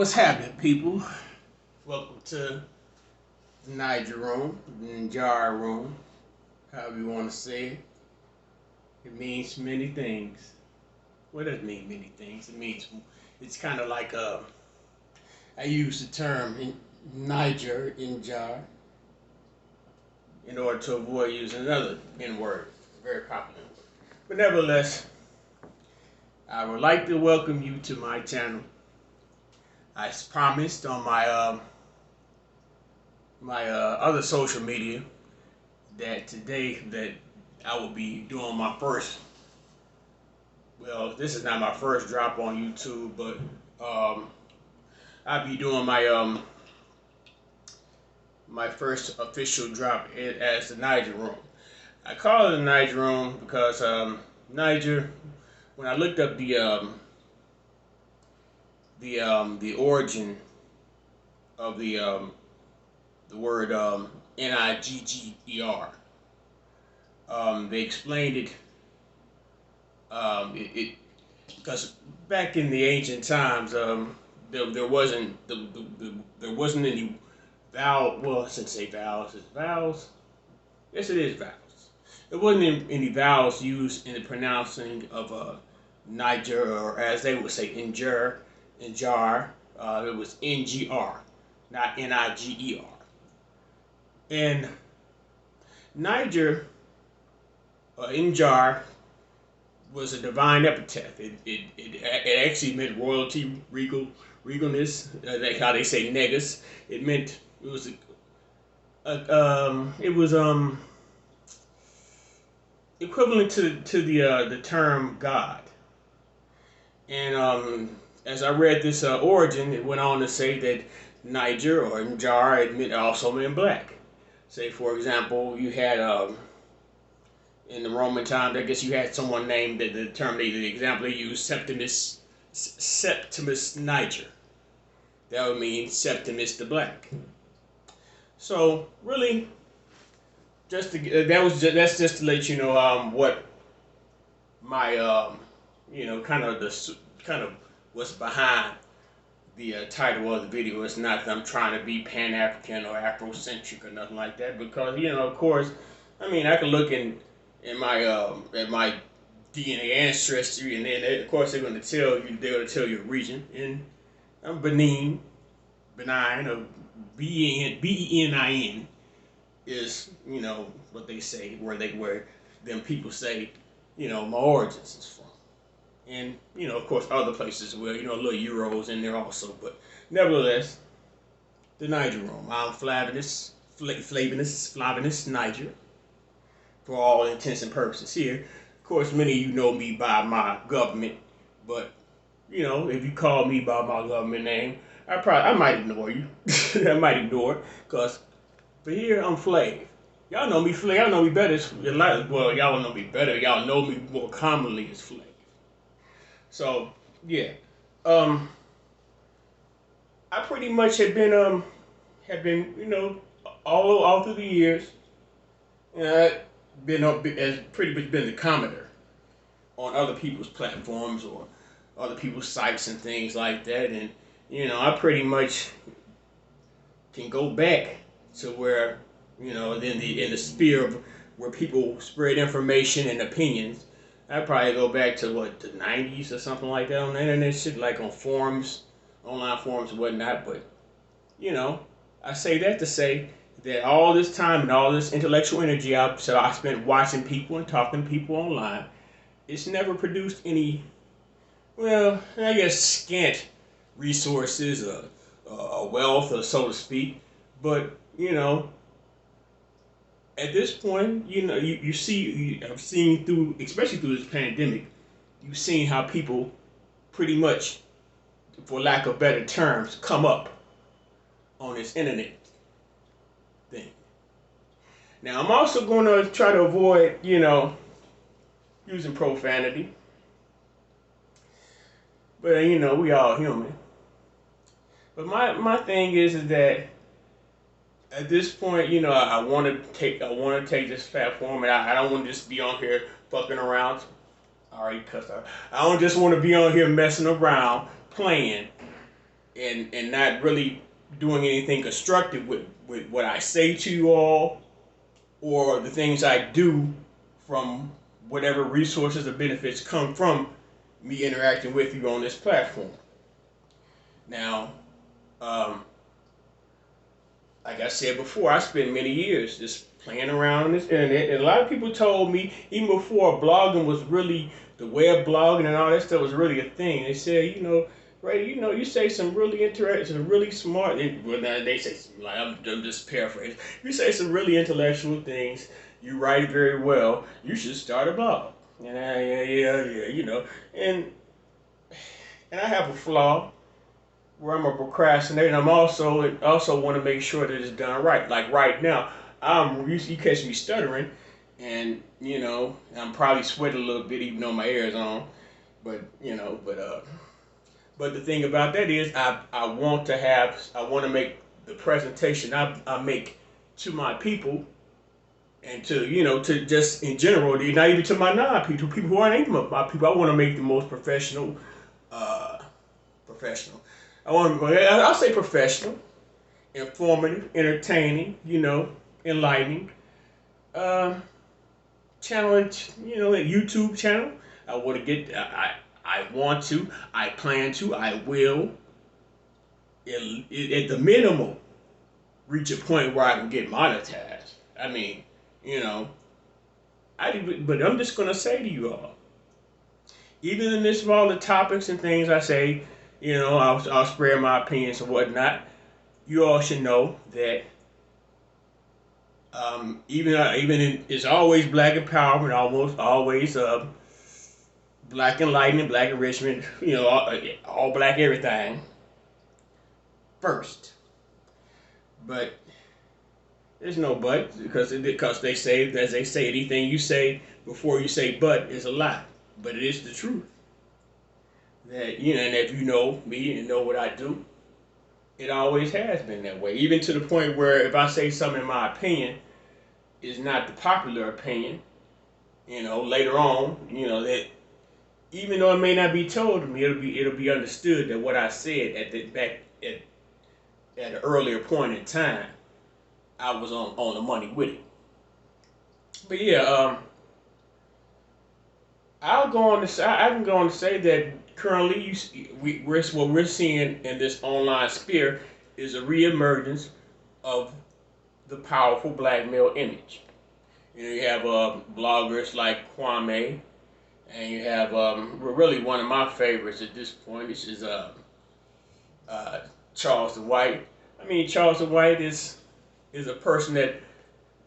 What's happening, people? Welcome to the Niger Room, the Niger Room, however you want to say it. It means many things. What does it mean, many things? It means it's kind of like I use the term in Niger in jar in order to avoid using another N word, very popular word. But nevertheless, I would like to welcome you to my channel. I promised on my other social media that today that I will be doing my first. Well, this is not my first drop on YouTube, but I'll be doing my first official drop as the Niger Room. I call it the Niger Room because Niger. When I looked up the origin of the word Nigger. They explained it because back in the ancient times, there wasn't there wasn't any vowel. Well, I shouldn't say vowels. It's vowels. Yes, it is vowels. There wasn't any vowels used in the pronouncing of Niger, or as they would say, Niger, Niger. It was Ngr, not Niger. And Niger, Injar, was a divine epithet. It actually meant royalty, regalness. Like how they say negus. It meant it was equivalent to the term God. And as I read this origin, it went on to say that Niger or Njar also meant black. Say, for example, you had in the Roman times, I guess you had someone named the example they used Septimus Niger. That would mean Septimus the Black. So really, that's just to let you know what my kind of what's behind the title of the video. It's not that I'm trying to be Pan-African or Afrocentric or nothing like that, because of course, I mean, I can look in my DNA ancestry, and then of course they're going to tell you a region, and I'm Benign, or Benin is what they say where them people say my origins is from. And, of course, other places where, little Euros in there also. But nevertheless, the Niger Room. I'm Flavinus Niger, for all intents and purposes here. Of course, many of you know me by my government. But, if you call me by my government name, I might ignore you. I might ignore it. Because, for here, I'm Flav. Y'all know me, Flav. Y'all know me better. Well, y'all don't know me better. Y'all know me more commonly as Flav. So yeah, I pretty much have been all through the years, as pretty much been the commenter on other people's platforms or other people's sites and things like that, and I pretty much can go back to where in the sphere of where people spread information and opinions. I'd probably go back to the 90s or something like that on the internet shit, like on forums, online forums and whatnot. But, I say that to say that all this time and all this intellectual energy I spent watching people and talking to people online, it's never produced any, well, I guess scant resources, or wealth, or so to speak. But, at this point, I've seen through, especially through this pandemic, you've seen how people pretty much, for lack of better terms, come up on this internet thing. Now, I'm also going to try to avoid, using profanity. But, we all human. But my thing is that at this point, I want to take this platform, and I don't want to just be on here fucking around. I already cussed out. I don't just want to be on here messing around, playing. and not really doing anything constructive with what I say to you all or the things I do from whatever resources or benefits come from me interacting with you on this platform. Now, um, like I said before, I spent many years just playing around on this internet, and a lot of people told me even before blogging was really the web blogging and all that stuff was really a thing. They said, Ray, you say some really interesting, really smart. Well, now they say like I'm just paraphrasing. You say some really intellectual things. You write very well. You should start a blog. Yeah. And I have a flaw where I'm a procrastinator, and I'm also want to make sure that it's done right. Like right now, you catch me stuttering, and I'm probably sweating a little bit even though my hair is on. But the thing about that is I want to make the presentation I make to my people and to just in general, not even to my non-people, people who aren't even my people. I want to make the most professional. I'll say professional, informative, entertaining, enlightening, uh, channel, a YouTube channel. I want to get, I want to, I plan to, I will, at the minimum, reach a point where I can get monetized. I mean, but I'm just gonna say to you all, even in this of all the topics and things I say, I'll spread my opinions and whatnot. You all should know that it's always black empowerment, almost always black enlightenment, black enrichment, all black everything first. But there's no but because they say, as they say, anything you say before you say but is a lie. But it is the truth. That and if you know me and know what I do, it always has been that way. Even to the point where if I say something in my opinion is not the popular opinion, later on, that even though it may not be told to me, it'll be understood that what I said at an earlier point in time, I was on the money with it. But yeah, I can go on to say that currently what we're seeing in this online sphere is a reemergence of the powerful black male image. You have bloggers like Kwame, and you have really one of my favorites at this point. This is Charles the White. I mean, Charles the White is a person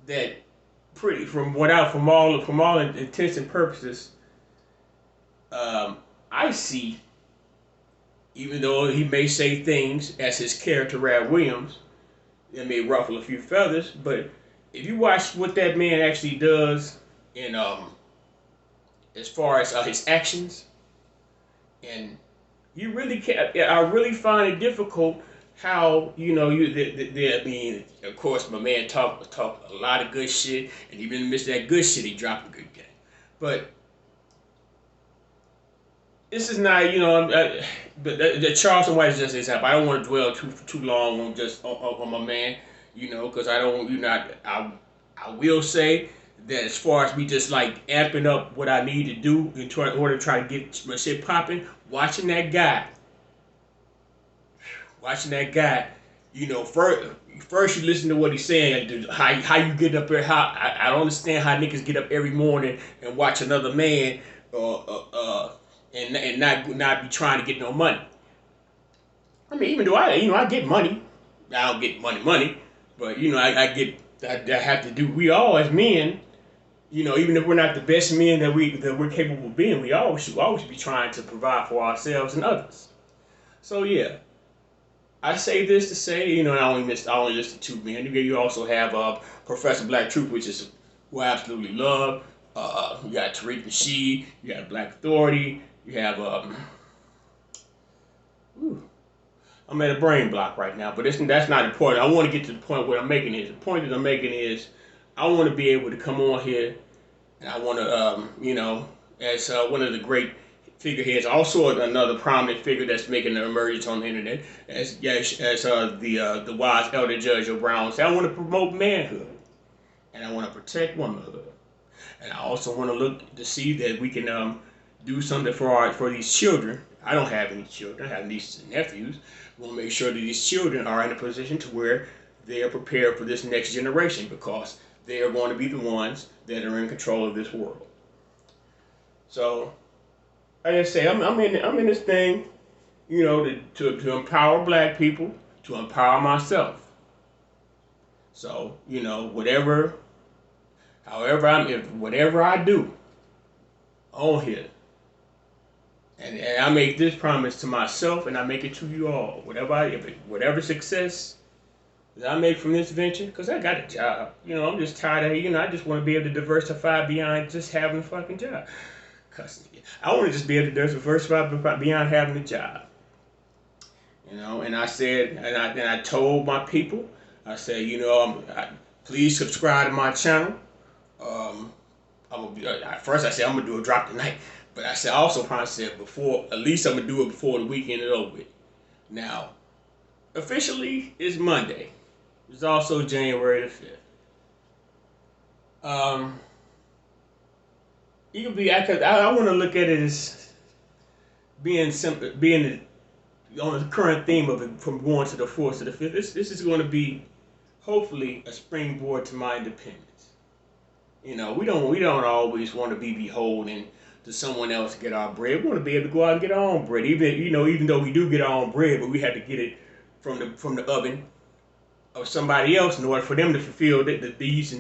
that pretty from all intents and purposes. I see, even though he may say things as his character Rad Williams, it may ruffle a few feathers, but if you watch what that man actually does in as far as his actions, and you really can't. I really find it difficult how I mean, of course, my man talk a lot of good shit, and even amidst that good shit, he dropped a good game. But this is not, but the Charleston White is just an example. I don't want to dwell too long on just on my man, because I don't, I will say that as far as me just like amping up what I need to do in order to try to get my shit popping, watching that guy, first you listen to what he's saying, how you get up there, how I don't understand how niggas get up every morning and watch another man, and not be trying to get no money. I mean, even though I get money, I don't get money, but I have to do. We all as men, even if we're not the best men that we're capable of being, we should always be trying to provide for ourselves and others. So yeah, I say this to say, I only list two men. You also have Professor Black Truth, which is who I absolutely love. You got Tariq Nasheed, you got Black Authority, you have I'm at a brain block right now, but that's not important. I want to get to the point where I'm making is. The point that I'm making is I want to be able to come on here, and I want to, as one of the great figureheads. Also, another prominent figure that's making an emergence on the internet, as the wise elder Judge O'Brown said, I want to promote manhood, and I want to protect womanhood, and I also want to look to see that we can do something for these children. I don't have any children. I have nieces and nephews. We want to make sure that these children are in a position to where they are prepared for this next generation, because they are going to be the ones that are in control of this world. So, like I say, I'm in this thing, to empower black people, to empower myself. So, whatever I do on here, and I make this promise to myself, and I make it to you all. Whatever success that I make from this venture, because I got a job. I'm just tired of, I just want to be able to diversify beyond just having a fucking job. I want to just be able to diversify beyond having a job. And I said, and I told my people, I said, please subscribe to my channel. First I said I'm gonna do a drop tonight, but I said also probably said at least I'm gonna do it before the weekend is over with. Now, officially it's Monday. It's also January the 5th. You can be. I want to look at it as being simple, being on the current theme of it, from going to the 4th to the 5th. This is going to be hopefully a springboard to my independence. We don't always want to be beholden to someone else to get our bread. We want to be able to go out and get our own bread. Even though we do get our own bread, but we have to get it from the oven of somebody else in order for them to fulfill the needs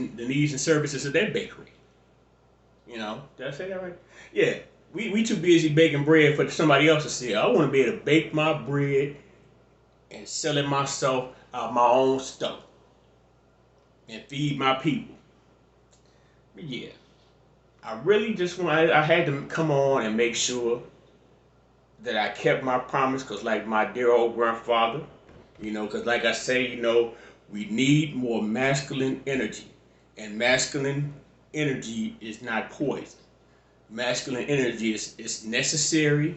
and services of their bakery. Did I say that right? Yeah, we too busy baking bread for somebody else to sell. I want to be able to bake my bread and sell it myself out of my own stuff and feed my people. But yeah, I really just I had to come on and make sure that I kept my promise, because like my dear old grandfather, because like I say, we need more masculine energy, and masculine energy is not poison. Masculine energy is necessary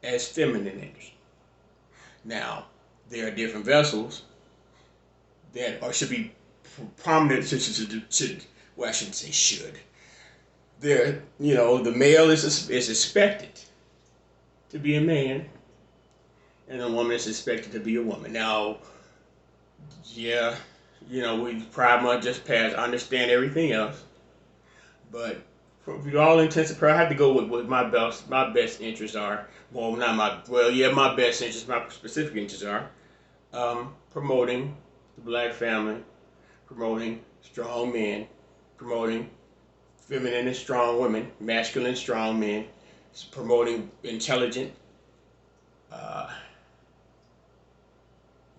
as feminine energy. Now, there are different vessels that should be prominent. Well, I shouldn't say should. The male is expected to be a man, and the woman is expected to be a woman. Now, yeah, we Pride Month just passed. I understand everything else. But for all intents and purposes, I have to go with what my best interests are. My best interests, my specific interests are promoting the black family, promoting strong men, promoting feminine and strong women, masculine and strong men, promoting intelligent,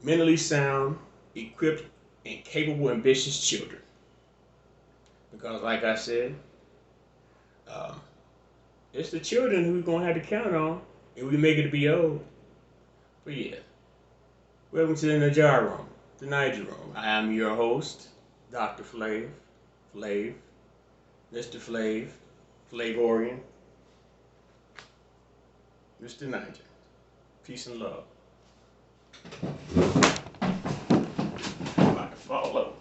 mentally sound, equipped, and capable, ambitious children. Because, like I said, it's the children who we're going to have to count on if we make it to be old. But yeah, welcome to the Niger Room, the Niger Room. I am your host, Dr. Flav, Mr. Flav, Flavorian, Mr. Niger. Peace and love. I'm about to fall over.